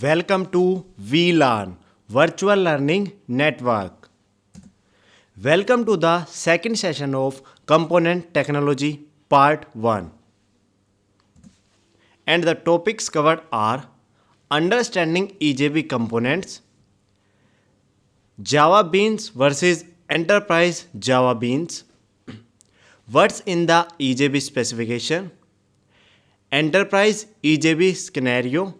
Welcome to VLearn Virtual Learning Network. Welcome to the second session of Component Technology Part 1. And the topics covered are understanding EJB components, Java Beans versus Enterprise Java Beans, what's in the EJB specification, Enterprise EJB scenario,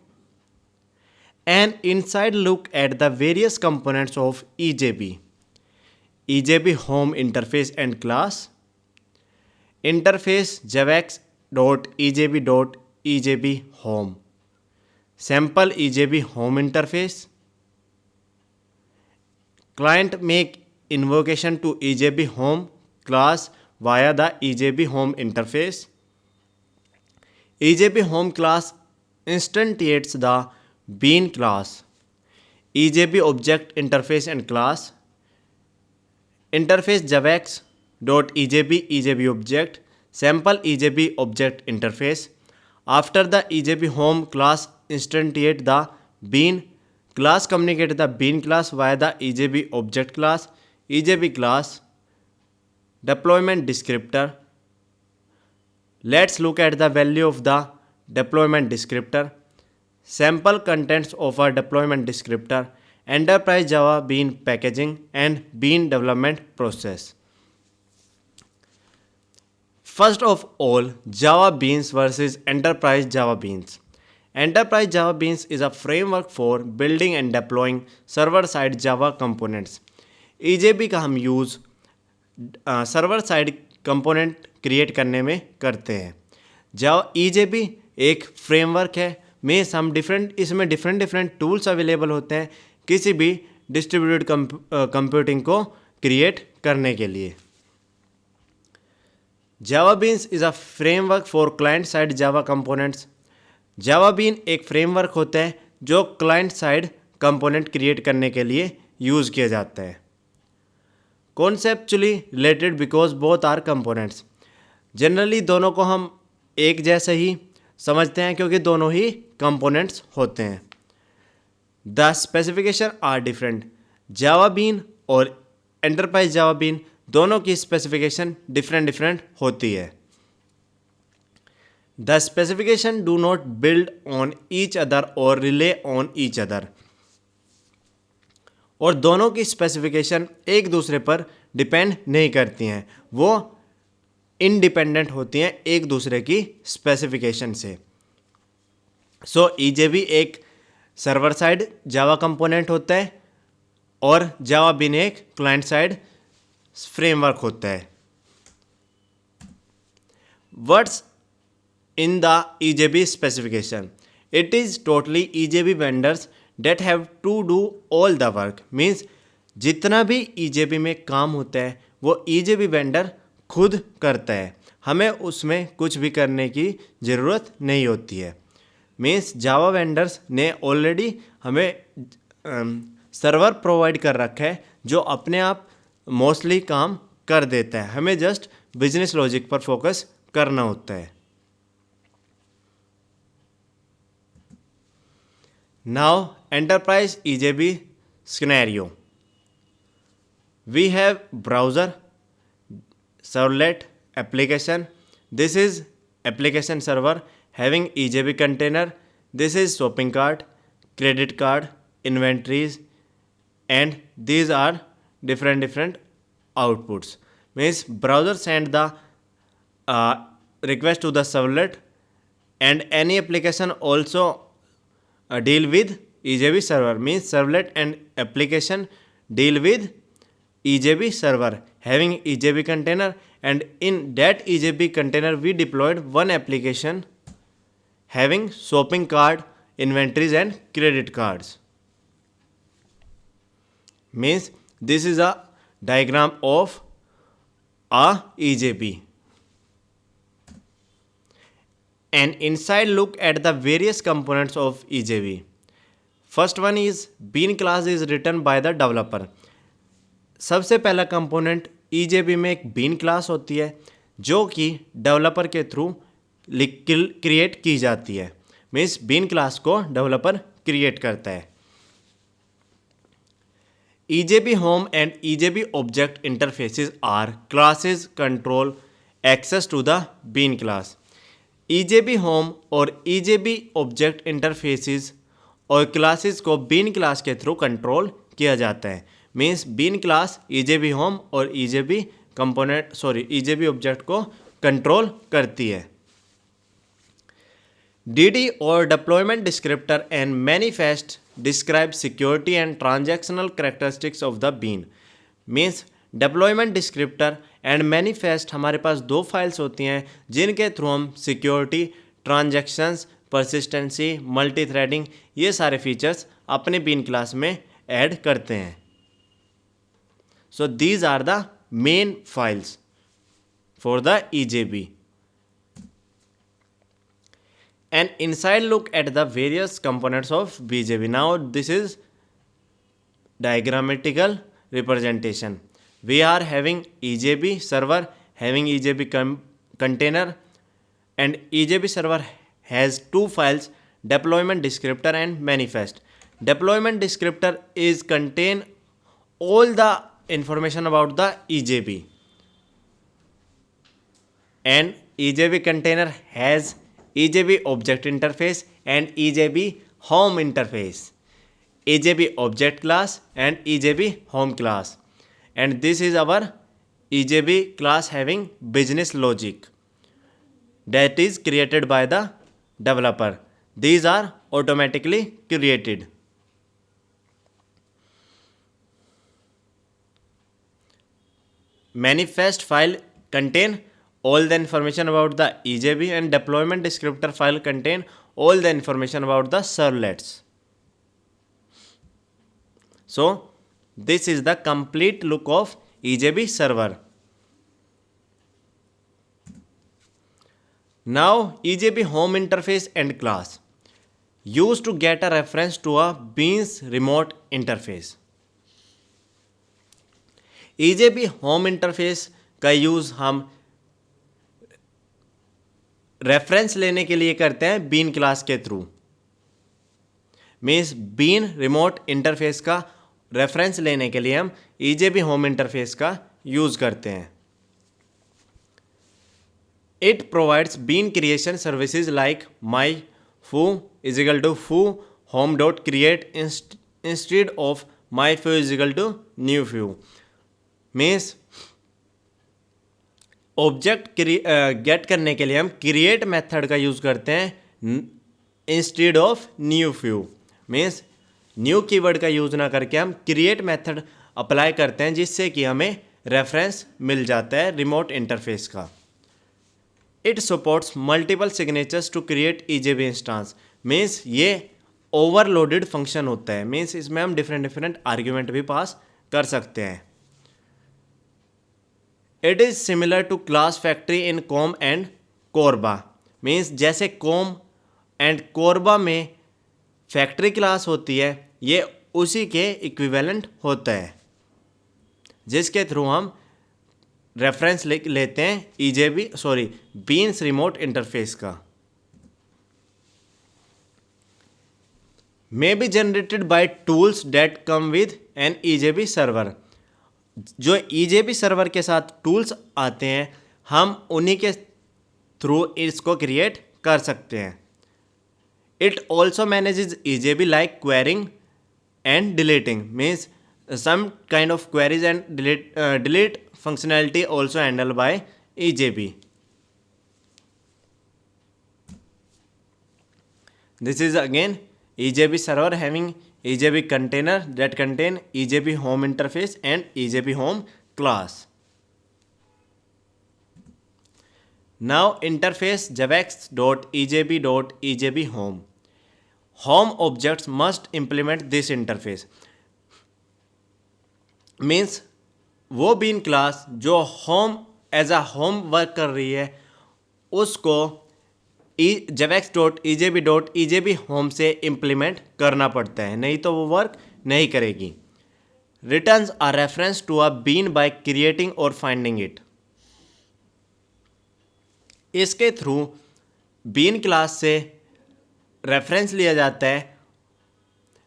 an inside look at the various components of EJB, EJB home interface and class, interface javax.ejb.ejb home, sample EJB home interface, client make invocation to EJB home class via the EJB home interface, EJB home class instantiates the Bean class, EJB object interface and class, interface javax.ejb EJB object, sample EJB object interface. After the EJB home class instantiate the Bean class, communicate the Bean class via the EJB object class, EJB class, deployment descriptor. Let's look at the value of the deployment descriptor. Sample contents of a deployment descriptor, Enterprise Java Bean packaging and Bean development process. First of all, Java Beans versus Enterprise Java Beans. Enterprise Java Beans is a framework for building and deploying server-side Java components. EJB का हम use server side component create करने में करते हैं. जावा EJB एक framework है. Means हम इसमें डिफरेंट टूल्स अवेलेबल होते हैं किसी भी डिस्ट्रीब्यूटेड कंप्यूटिंग को क्रिएट करने के लिए. Java beans is a framework for client side Java components. Java bean एक फ्रेमवर्क होता है जो क्लाइंट साइड कंपोनेंट क्रिएट करने के लिए यूज़ किया जाता है. Conceptually related because both are components. Generally दोनों को हम एक जैसे ही समझते हैं क्योंकि दोनों ही कंपोनेंट्स होते हैं. The specification are different. Java bean और एंटरप्राइज जावा बीन दोनों की स्पेसिफिकेशन डिफरेंट होती है. The specification do not build on each other और रिले ऑन ईच अदर. और दोनों की स्पेसिफिकेशन एक दूसरे पर डिपेंड नहीं करती हैं, वो इंडिपेंडेंट होती हैं एक दूसरे की स्पेसिफिकेशन से. सो EJB एक सर्वर साइड जावा कंपोनेंट होता है और जावा बीन एक क्लाइंट साइड फ्रेमवर्क होता है. What's in the EJB specification? It is totally EJB vendors that have to do all the work. Means जितना भी EJB में काम होता है वो EJB वेंडर खुद करता है, हमें उसमें कुछ भी करने की ज़रूरत नहीं होती है. मीन्स जावा वेंडर्स ने ऑलरेडी हमें सर्वर प्रोवाइड कर रखा है जो अपने आप मोस्टली काम कर देता है, हमें जस्ट बिजनेस लॉजिक पर फोकस करना होता है. Now enterprise EJB scenario. We have browser, servlet, application. This is application server having EJB container. This is shopping cart, credit card, inventories, and these are different outputs. Means browser send the request to the servlet, and any application also deal with EJB server. Means servlet and application deal with EJB server having EJB container, and in that EJB container we deployed one application having shopping cart, inventories and credit cards. Means this is a diagram of a EJB. An inside look at the various components of EJB. First one is Bean class is written by the developer. सबसे पहला component EJB में एक been class होती है जो कि developer के through create की जाती है. मीन्स बीन क्लास को डेवलपर क्रिएट करता है। EJB home and EJB object interfaces are classes control access to the bean class. EJB home और EJB object interfaces और क्लासेस को बीन क्लास के थ्रू कंट्रोल किया जाता है। Means bean class EJB home और EJB EJB ऑब्जेक्ट को control करती है। DD or deployment descriptor and manifest describe security and transactional characteristics of the bean. Means deployment descriptor and manifest हमारे पास दो फाइल्स होती हैं जिनके थ्रू हम security, transactions, persistency, multi threading ये सारे फीचर्स अपने बीन क्लास में ऐड करते हैं। So these are the main files for the EJB. An inside look at the various components of BJB. Now this is diagrammatical representation. We are having EJB server, having EJB container, and EJB server has two files, deployment descriptor and manifest. Deployment descriptor is contain all the information about the EJB, and EJB container has EJB object interface and EJB home interface, EJB object class and EJB home class, and this is our EJB class having business logic that is created by the developer. These are automatically created. Manifest file contain all the information about the EJB and deployment descriptor file contain all the information about the servlets. So this is the complete look of EJB server. Now EJB home interface and class used to get a reference to a beans remote interface. EJB home interface का use हम reference लेने के लिए करते हैं bean class के through. Means bean remote interface का reference लेने के लिए हम EJB होम इंटरफेस का यूज करते हैं। It provides bean creation services like my foo is equal to foo home dot create instead of my few is equal to new few. Means object get करने के लिए हम create method का use करते हैं instead of new few. Means new keyword का use ना करके हम क्रिएट मेथड अप्लाई करते हैं जिससे कि हमें रेफरेंस मिल जाता है रिमोट इंटरफेस का। It supports multiple signatures to create EJB instance. Means ये ओवरलोडेड फंक्शन होता है। मीन्स इसमें हम डिफरेंट आर्ग्यूमेंट भी पास कर सकते हैं। It is similar to class factory in COM and CORBA. Means जैसे कॉम एंड कोरबा में फैक्ट्री क्लास होती है ये उसी के इक्विवेलेंट होता है जिसके थ्रू हम रेफरेंस लेते हैं बीन्स रिमोट इंटरफेस का। May be generated by tools that come with an EJB server. जो EJB सर्वर के साथ टूल्स आते हैं हम उन्हीं के थ्रू इसको क्रिएट कर सकते हैं। It also manages EJB like querying and deleting. Means some kind of queries and delete functionality also handle by EJB। This is again EJB server having EJB container that contain EJB home interface and EJB home class. Now interface javax.ejb.ejb home. Home objects must implement this interface. Means वो bean class जो home as a home work कर रही है उसको javax.ejb.ejb home से implement करना पड़ता है, नहीं तो वो वर्क नहीं करेगी। Returns a reference to a bean by creating और फाइंडिंग इट। इसके थ्रू बीन क्लास से रेफरेंस लिया जाता है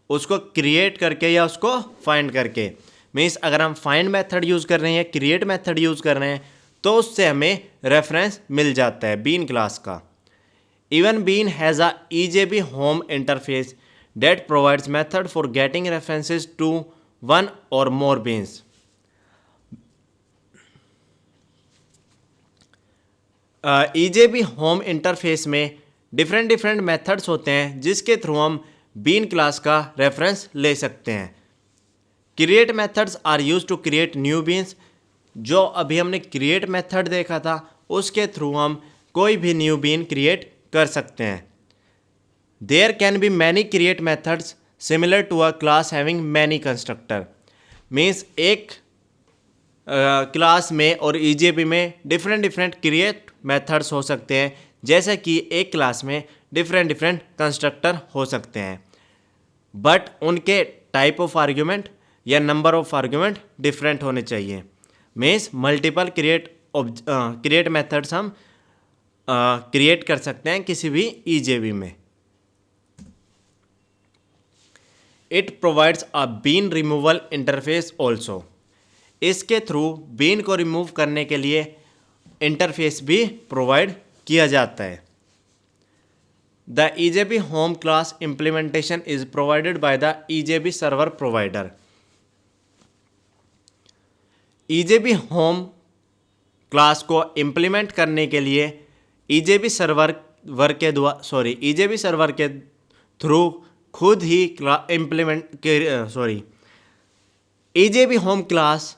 उसको क्रिएट करके या उसको फाइंड करके। मीन्स अगर हम फाइंड मेथड यूज़ कर रहे हैं, क्रिएट मेथड यूज़ कर रहे हैं, तो उससे हमें रेफरेंस मिल जाता है बीन क्लास का। Even bean has a EJB home interface that provides method for getting references to one or more beans. EJB home interface में डिफरेंट मेथड्स होते हैं जिसके थ्रू हम बीन क्लास का रेफरेंस ले सकते हैं। Create methods are use to create new beans, जो अभी हमने क्रिएट मेथड देखा था उसके थ्रू हम कोई भी न्यू बीन क्रिएट कर सकते हैं। There can be many create methods similar to a class having many constructor. Means एक क्लास में और EJB में डिफरेंट क्रिएट मेथड्स हो सकते हैं, जैसे कि एक क्लास में डिफरेंट कंस्ट्रक्टर हो सकते हैं, बट उनके टाइप ऑफ आर्ग्यूमेंट या नंबर ऑफ आर्ग्यूमेंट डिफरेंट होने चाहिए। मीन्स मल्टीपल क्रिएट मेथड्स हम क्रिएट कर सकते हैं किसी भी EJB में। It provides a bean removal interface also. इसके थ्रू बीन को रिमूव करने के लिए इंटरफेस भी प्रोवाइड किया जाता है। The EJB home class implementation is provided by the EJB server provider. EJB home class को इम्प्लीमेंट करने के लिए EJB सर्वर के थ्रू खुद ही EJB होम क्लास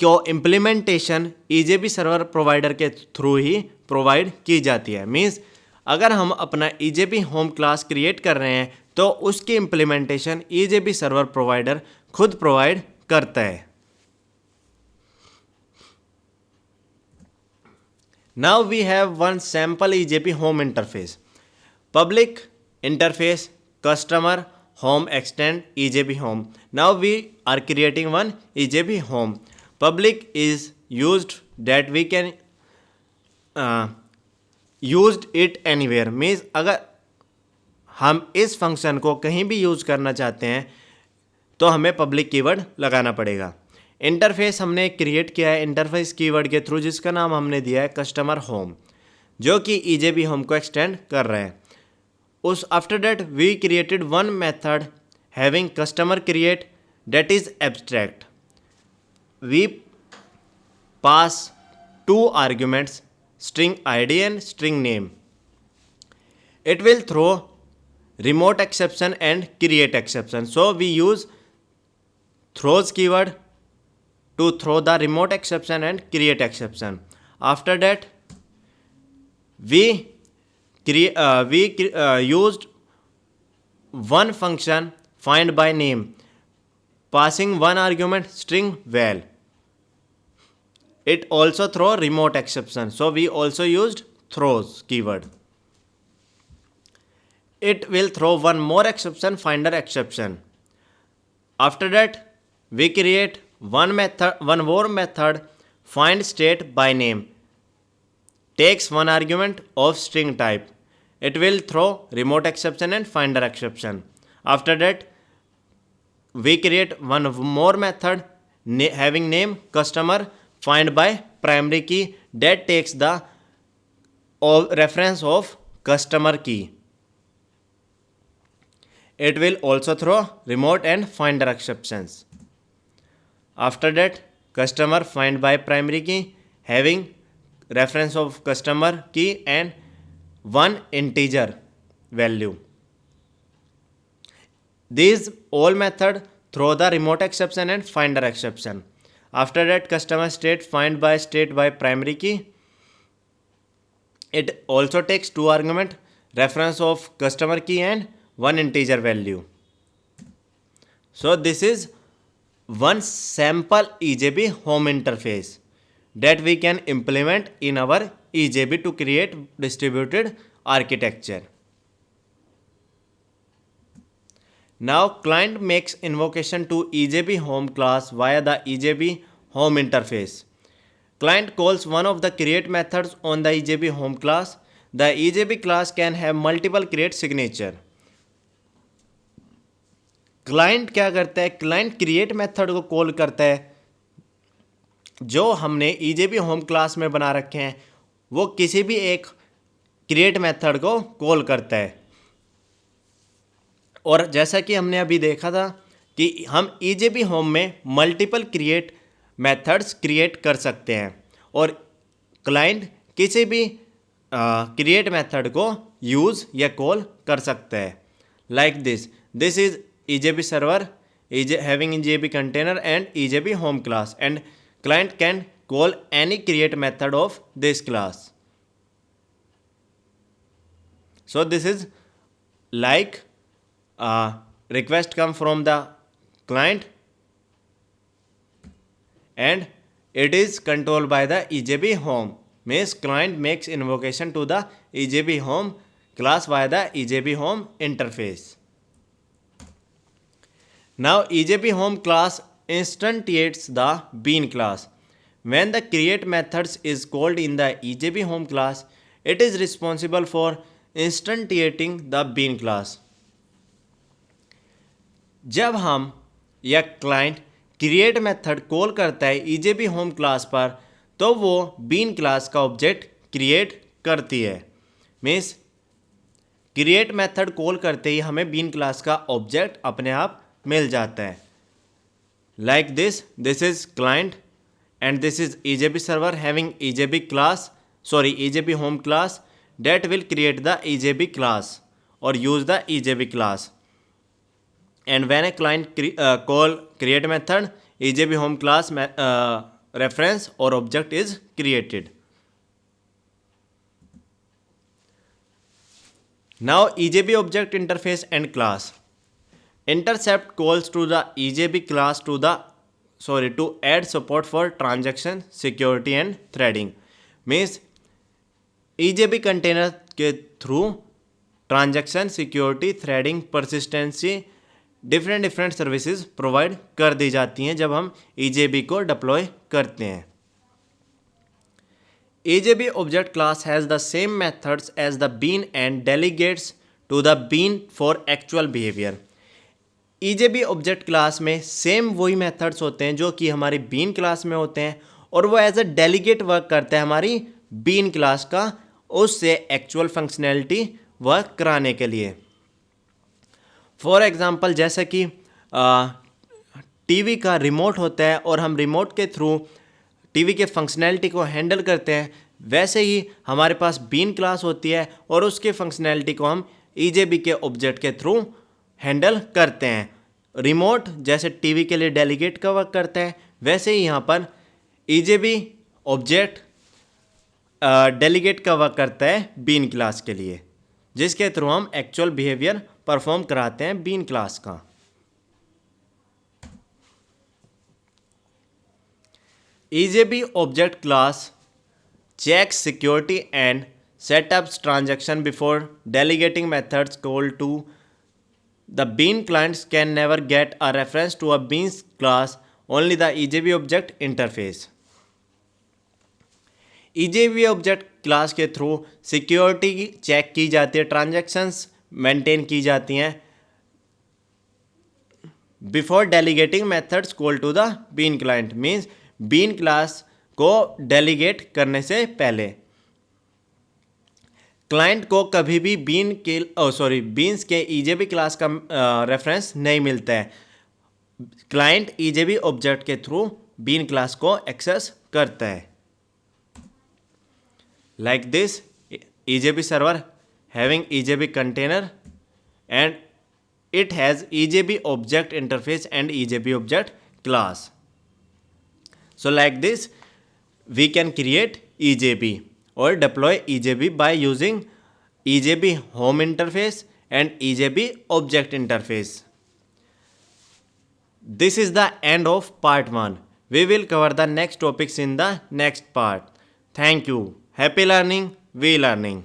को इम्प्लीमेंटेशन EJB सर्वर प्रोवाइडर के थ्रू ही प्रोवाइड की जाती है। मीन्स अगर हम अपना EJB होम क्लास क्रिएट कर रहे हैं तो उसकी इम्प्लीमेंटेशन EJB सर्वर प्रोवाइडर खुद प्रोवाइड करता है। Now we have one sample EJB home interface. Public interface customer home extend EJB home. Now we are creating one EJB home. Public is used that we can used it anywhere. Means अगर हम इस function को कहीं भी use करना चाहते हैं तो हमें पब्लिक कीवर्ड लगाना पड़ेगा। इंटरफेस हमने क्रिएट किया है इंटरफेस कीवर्ड के थ्रू, जिसका नाम हमने दिया है कस्टमर होम, जो कि EJB होम को एक्सटेंड कर रहा है। After that we created one method having customer create that is abstract. We pass two arguments, string ID and string name. It will throw remote exception and create exception. So we use throws keyword to throw the remote exception and create exception. After that we used one function find by name, passing one argument string val. It also throw remote exception, so we also used throws keyword. It will throw one more exception, finder exception. After that we create one more method find state by name, takes one argument of string type. It will throw remote exception and finder exception. After that we create one more method having name customer find by primary key that takes the reference of customer key. It will also throw remote and finder exceptions. After that customer find by primary key having reference of customer key and one integer value. These all method throw the remote exception and finder exception. After that customer state find by state by primary key. It also takes two argument reference of customer key and one integer value. So this is one sample EJB home interface that we can implement in our EJB to create distributed architecture. Now client makes invocation to EJB home class via the EJB home interface. Client calls one of the create methods on the EJB home class. The EJB class can have multiple create signature. Client क्या करता है, client create method को call करता है। जो हमने EJB home class में बना रखे हैं वो किसी भी एक क्रिएट मेथड को कॉल करता है। और जैसा कि हमने अभी देखा था कि हम ईजेबी होम में मल्टीपल क्रिएट मेथड्स क्रिएट कर सकते हैं और क्लाइंट किसी भी क्रिएट मेथड को यूज़ या कॉल कर सकता है। Like this is EJB server having EJB container and EJB home class, and client can call any create method of this class. So this is like request come from the client and it is controlled by the EJB home, means client makes invocation to the EJB home class via the EJB home interface. Now EJB home class instantiates the bean class. When the create methods is called in the EJB home class, it is responsible for instantiating the bean class. जब हम या client create method call करता है EJB home class पर तो वो bean class का object create करती है। मीन्स क्रिएट मेथड कॉल करते ही हमें बीन क्लास का ऑब्जेक्ट अपने आप मिल जाता है। Like this is client and this is EJB server having EJB home class that will create the EJB class or use the EJB class. And when a client call create method, EJB home class reference or object is created. Now EJB object interface and class. Intercept calls to the EJB class to add support for transaction security and threading. Means EJB container के through transaction security threading persistency different services provide कर दी जाती हैं जब हम EJB को deploy करते हैं। EJB object class has the same methods as the bean and delegates to the bean for actual behaviour. EJB object class में सेम वही मेथड्स होते हैं जो कि हमारी बीन क्लास में होते हैं और वो एज अ डेलीगेट वर्क करता है हमारी बीन क्लास का उससे एक्चुअल फंक्शनैलिटी वर्क कराने के लिए। फॉर एग्ज़ाम्पल जैसे कि टीवी का रिमोट होता है और हम रिमोट के थ्रू टीवी के फंक्शनैलिटी को हैंडल करते हैं, वैसे ही हमारे पास बीन क्लास होती है और उसके फंक्शनैलिटी को हम EJB के ऑब्जेक्ट के थ्रू हैंडल करते हैं। रिमोट जैसे टीवी के लिए डेलीगेट का वर्क करता है, वैसे ही यहाँ पर EJB ऑब्जेक्ट डेलीगेट का वर्क करता है बीन क्लास के लिए, जिसके थ्रू हम एक्चुअल बिहेवियर परफॉर्म कराते हैं बीन क्लास का। EJB object class checks security and setups transaction before delegating methods called to the bean. Clients can never get a reference to a beans class, only the EJB object interface. EJB object class के through security check की जाती है, transactions maintain की जाती हैं before delegating methods call to the bean client. Means bean class को delegate करने से पहले क्लाइंट को कभी भी बीन्स के EJB क्लास का रेफरेंस नहीं मिलता है। क्लाइंट EJB ऑब्जेक्ट के थ्रू बीन क्लास को एक्सेस करता है। Like this, EJB server having EJB container and it has EJB object interface and EJB object class. So like this, we can create EJB or deploy EJB by using EJB home interface and EJB object interface. This is the end of part 1. We will cover the next topics in the next part. Thank you. Happy learning, we learning.